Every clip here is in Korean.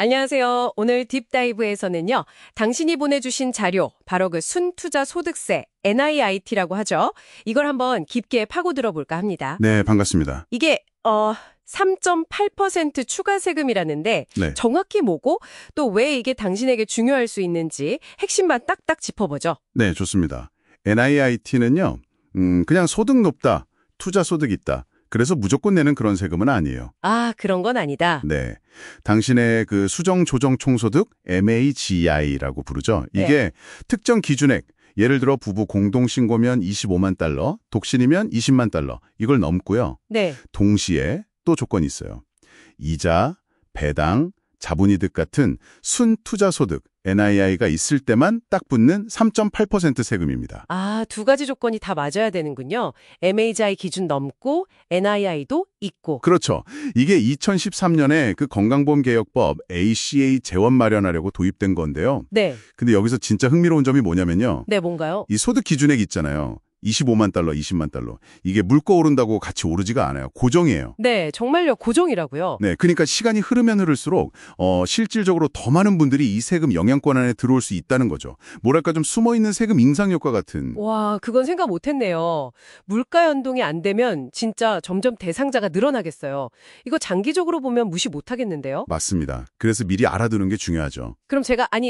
안녕하세요. 오늘 딥다이브에서는요, 당신이 보내주신 자료, 바로 그 순투자 소득세, NIIT라고 하죠. 이걸 한번 깊게 파고 들어볼까 합니다. 네, 반갑습니다. 이게, 3.8% 추가 세금이라는데, 네. 정확히 뭐고, 또 왜 이게 당신에게 중요할 수 있는지 핵심만 딱딱 짚어보죠. 네, 좋습니다. NIIT는요, 그냥 소득 높다, 투자 소득 있다. 그래서 무조건 내는 그런 세금은 아니에요. 아, 그런 건 아니다. 네. 당신의 그 수정 조정 총소득 MAGI라고 부르죠. 이게 네. 특정 기준액, 예를 들어 부부 공동 신고면 25만 달러, 독신이면 20만 달러. 이걸 넘고요. 네. 동시에 또 조건이 있어요. 이자, 배당, 자본이득 같은 순투자 소득 NII가 있을 때만 딱 붙는 3.8% 세금입니다. 아, 두 가지 조건이 다 맞아야 되는군요. MAGI 기준 넘고 NII도 있고. 그렇죠. 이게 2013년에 그 건강보험개혁법 ACA 재원 마련하려고 도입된 건데요. 네. 근데 여기서 진짜 흥미로운 점이 뭐냐면요. 네, 뭔가요? 이 소득 기준액 있잖아요. 25만 달러, 20만 달러. 이게 물거 오른다고 같이 오르지가 않아요. 고정이에요. 네, 정말요. 고정이라고요. 네, 그러니까 시간이 흐르면 흐를수록 실질적으로 더 많은 분들이 이 세금 영향권 안에 들어올 수 있다는 거죠. 뭐랄까 좀 숨어있는 세금 인상 효과 같은. 와, 그건 생각 못했네요. 물가 연동이 안 되면 진짜 점점 대상자가 늘어나겠어요. 이거 장기적으로 보면 무시 못하겠는데요? 맞습니다. 그래서 미리 알아두는 게 중요하죠. 그럼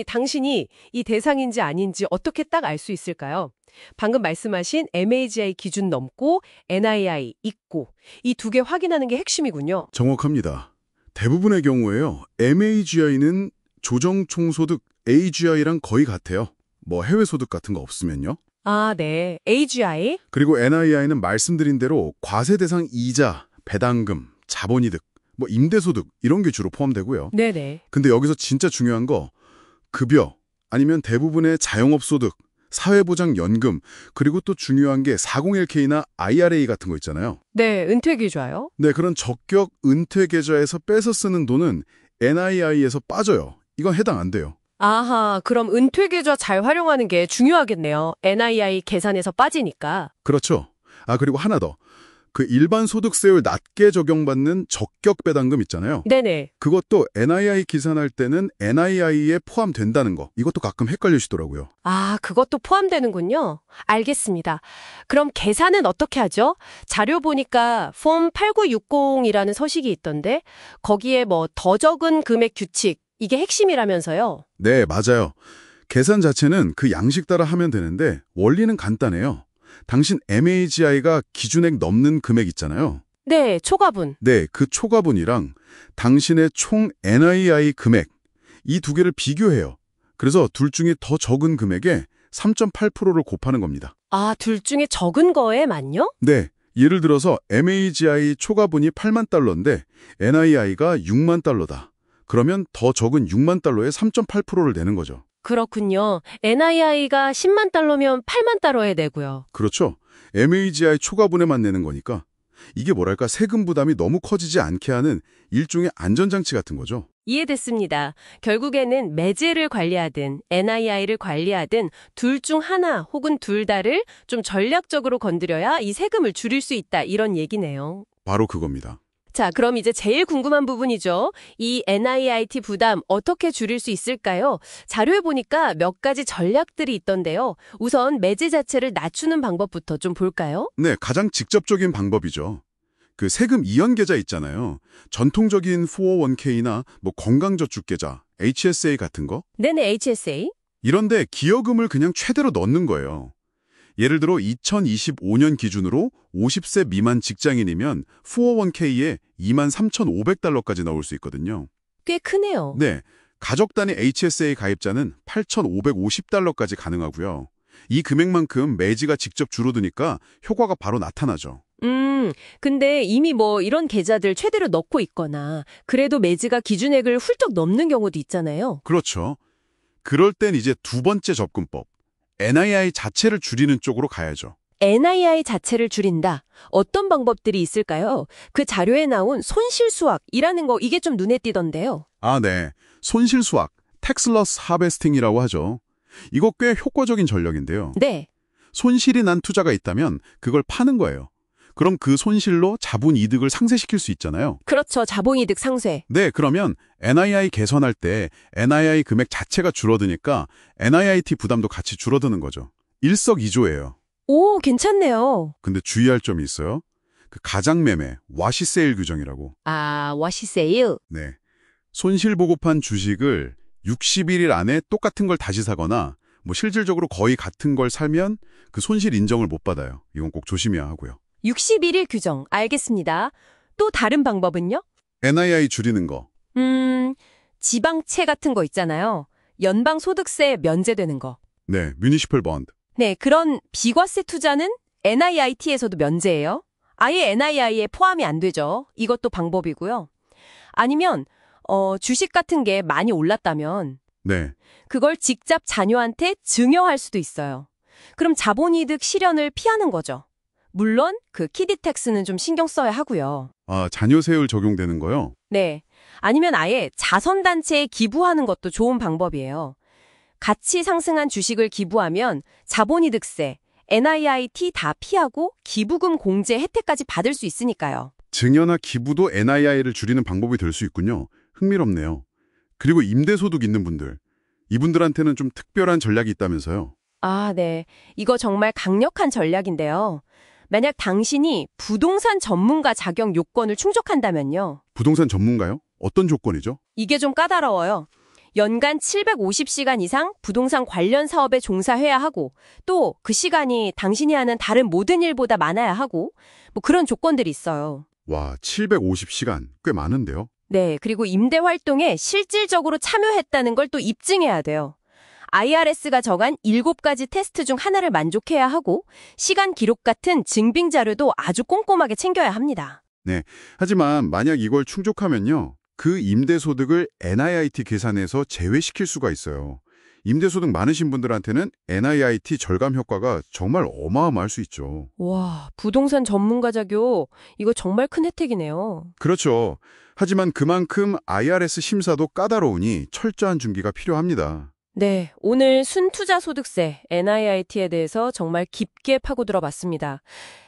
당신이 이 대상인지 아닌지 어떻게 딱 알 수 있을까요? 방금 말씀하신 MAGI 기준 넘고 NII 있고 이 두 개 확인하는 게 핵심이군요. 정확합니다. 대부분의 경우에요. MAGI는 조정총소득 AGI랑 거의 같아요. 뭐 해외 소득 같은 거 없으면요. 아, 네. AGI? 그리고 NII는 말씀드린 대로 과세 대상 이자, 배당금, 자본이득, 뭐 임대소득 이런 게 주로 포함되고요. 네네. 근데 여기서 진짜 중요한 거 급여 아니면 대부분의 자영업 소득, 사회보장연금 그리고 또 중요한 게 401K나 IRA 같은 거 있잖아요. 네, 은퇴기좌요? 네, 그런 적격 은퇴 계좌에서 빼서 쓰는 돈은 NII에서 빠져요. 이건 해당 안 돼요. 아하, 그럼 은퇴계좌 잘 활용하는 게 중요하겠네요. NII 계산에서 빠지니까. 그렇죠. 아, 그리고 하나 더. 그 일반 소득세율 낮게 적용받는 적격 배당금 있잖아요. 네네. 그것도 NII 계산할 때는 NII에 포함된다는 거. 이것도 가끔 헷갈리시더라고요. 아, 그것도 포함되는군요. 알겠습니다. 그럼 계산은 어떻게 하죠? 자료 보니까 폼 8960이라는 서식이 있던데 거기에 뭐 더 적은 금액 규칙 이게 핵심이라면서요. 네, 맞아요. 계산 자체는 그 양식 따라 하면 되는데 원리는 간단해요. 당신 MAGI가 기준액 넘는 금액 있잖아요. 네, 초과분. 네, 그 초과분이랑 당신의 총 NII 금액 이 두 개를 비교해요. 그래서 둘 중에 더 적은 금액에 3.8%를 곱하는 겁니다. 아, 둘 중에 적은 거에만요? 네, 예를 들어서 MAGI 초과분이 8만 달러인데 NII가 6만 달러다. 그러면 더 적은 6만 달러에 3.8%를 내는 거죠. 그렇군요. NII가 10만 달러면 8만 달러에 내고요. 그렇죠. MAGI 초과분에만 내는 거니까 이게 뭐랄까 세금 부담이 너무 커지지 않게 하는 일종의 안전장치 같은 거죠. 이해됐습니다. 결국에는 매제를 관리하든 NII를 관리하든 둘 중 하나 혹은 둘 다를 좀 전략적으로 건드려야 이 세금을 줄일 수 있다 이런 얘기네요. 바로 그겁니다. 자, 그럼 이제 제일 궁금한 부분이죠. 이 NIIT 부담 어떻게 줄일 수 있을까요? 자료에 보니까 몇 가지 전략들이 있던데요. 우선 매제 자체를 낮추는 방법부터 좀 볼까요? 네, 가장 직접적인 방법이죠. 그 세금 이연 계좌 있잖아요. 전통적인 401k나 뭐 건강저축 계좌, HSA 같은 거. 네네, HSA. 이런데 기여금을 그냥 최대로 넣는 거예요. 예를 들어 2025년 기준으로 50세 미만 직장인이면 401k에 23,500달러까지 넣을 수 있거든요. 꽤 크네요. 네, 가족 단위 HSA 가입자는 8,550달러까지 가능하고요. 이 금액만큼 매지가 직접 줄어드니까 효과가 바로 나타나죠. 근데 이미 뭐 이런 계좌들 최대로 넣고 있거나 그래도 매지가 기준액을 훌쩍 넘는 경우도 있잖아요. 그렇죠. 그럴 땐 이제 두 번째 접근법, NII 자체를 줄이는 쪽으로 가야죠. NII 자체를 줄인다. 어떤 방법들이 있을까요? 그 자료에 나온 손실수확이라는 거 이게 좀 눈에 띄던데요. 아, 네. 손실수확, tax loss harvesting이라고 하죠. 이거 꽤 효과적인 전략인데요. 네. 손실이 난 투자가 있다면 그걸 파는 거예요. 그럼 그 손실로 자본 이득을 상쇄시킬 수 있잖아요. 그렇죠. 자본이득 상쇄. 네, 그러면 NII 개선할 때 NII 금액 자체가 줄어드니까 NIIT 부담도 같이 줄어드는 거죠. 일석이조예요. 오, 괜찮네요. 근데 주의할 점이 있어요. 그 가장매매, 와시세일 규정이라고. 아, 와시세일. 네. 손실 보고판 주식을 61일 안에 똑같은 걸 다시 사거나 뭐 실질적으로 거의 같은 걸 사면 그 손실 인정을 못 받아요. 이건 꼭 조심해야 하고요. 61일 규정. 알겠습니다. 또 다른 방법은요? NII 줄이는 거. 지방채 같은 거 있잖아요. 연방소득세 면제되는 거. 네, 뮤니시펄 번드. 네, 그런 비과세 투자는 NIIT에서도 면제예요. 아예 NII에 포함이 안 되죠. 이것도 방법이고요. 아니면 주식 같은 게 많이 올랐다면 네. 그걸 직접 자녀한테 증여할 수도 있어요. 그럼 자본이득 실현을 피하는 거죠. 물론 그 키디텍스는 좀 신경 써야 하고요. 아, 자녀세율 적용되는 거요? 네. 아니면 아예 자선단체에 기부하는 것도 좋은 방법이에요. 가치 상승한 주식을 기부하면 자본이득세, NIIT 다 피하고 기부금 공제 혜택까지 받을 수 있으니까요. 증여나 기부도 NII를 줄이는 방법이 될 수 있군요. 흥미롭네요. 그리고 임대소득 있는 분들. 이분들한테는 좀 특별한 전략이 있다면서요? 아, 네. 이거 정말 강력한 전략인데요. 만약 당신이 부동산 전문가 자격 요건을 충족한다면요. 부동산 전문가요? 어떤 조건이죠? 이게 좀 까다로워요. 연간 750시간 이상 부동산 관련 사업에 종사해야 하고 또 그 시간이 당신이 하는 다른 모든 일보다 많아야 하고 뭐 그런 조건들이 있어요. 와, 750시간. 꽤 많은데요? 네, 그리고 임대 활동에 실질적으로 참여했다는 걸 또 입증해야 돼요. IRS가 정한 7가지 테스트 중 하나를 만족해야 하고 시간 기록 같은 증빙 자료도 아주 꼼꼼하게 챙겨야 합니다. 네. 하지만 만약 이걸 충족하면요. 그 임대소득을 NIIT 계산에서 제외시킬 수가 있어요. 임대소득 많으신 분들한테는 NIIT 절감 효과가 정말 어마어마할 수 있죠. 와, 부동산 전문가 자격, 이거 정말 큰 혜택이네요. 그렇죠. 하지만 그만큼 IRS 심사도 까다로우니 철저한 준비가 필요합니다. 네, 오늘 순투자 소득세 NIIT에 대해서 정말 깊게 파고들어 봤습니다.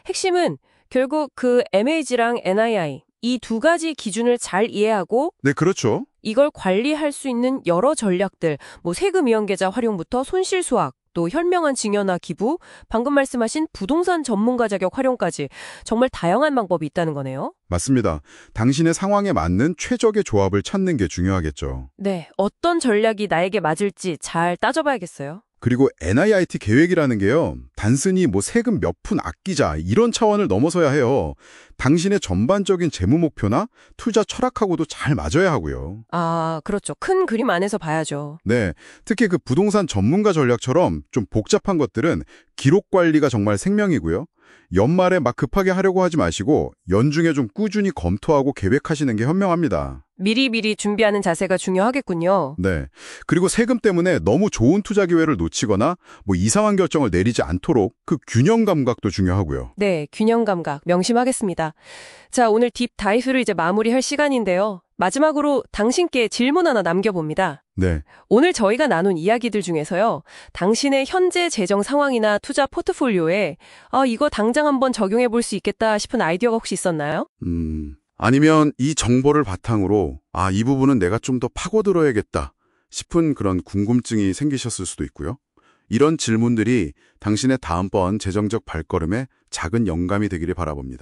핵심은 결국 그 MAG랑 NII 이 두 가지 기준을 잘 이해하고 네, 그렇죠. 이걸 관리할 수 있는 여러 전략들, 뭐 세금 이연 계좌 활용부터 손실 수학, 또 현명한 증여나 기부, 방금 말씀하신 부동산 전문가 자격 활용까지 정말 다양한 방법이 있다는 거네요. 맞습니다. 당신의 상황에 맞는 최적의 조합을 찾는 게 중요하겠죠. 네, 어떤 전략이 나에게 맞을지 잘 따져봐야겠어요. 그리고 NIIT 계획이라는 게요. 단순히 뭐 세금 몇 푼 아끼자 이런 차원을 넘어서야 해요. 당신의 전반적인 재무 목표나 투자 철학하고도 잘 맞아야 하고요. 아, 그렇죠. 큰 그림 안에서 봐야죠. 네, 특히 그 부동산 전문가 전략처럼 좀 복잡한 것들은 기록 관리가 정말 생명이고요. 연말에 막 급하게 하려고 하지 마시고 연중에 좀 꾸준히 검토하고 계획하시는 게 현명합니다. 미리미리 준비하는 자세가 중요하겠군요. 네. 그리고 세금 때문에 너무 좋은 투자 기회를 놓치거나 뭐 이상한 결정을 내리지 않도록 그 균형 감각도 중요하고요. 네, 균형 감각 명심하겠습니다. 자, 오늘 딥 다이브를 이제 마무리할 시간인데요. 마지막으로 당신께 질문 하나 남겨봅니다. 네. 오늘 저희가 나눈 이야기들 중에서요. 당신의 현재 재정 상황이나 투자 포트폴리오에 이거 당장 한번 적용해 볼 수 있겠다 싶은 아이디어가 혹시 있었나요? 아니면 이 정보를 바탕으로 이 부분은 내가 좀 더 파고들어야겠다 싶은 그런 궁금증이 생기셨을 수도 있고요. 이런 질문들이 당신의 다음번 재정적 발걸음에 작은 영감이 되기를 바라봅니다.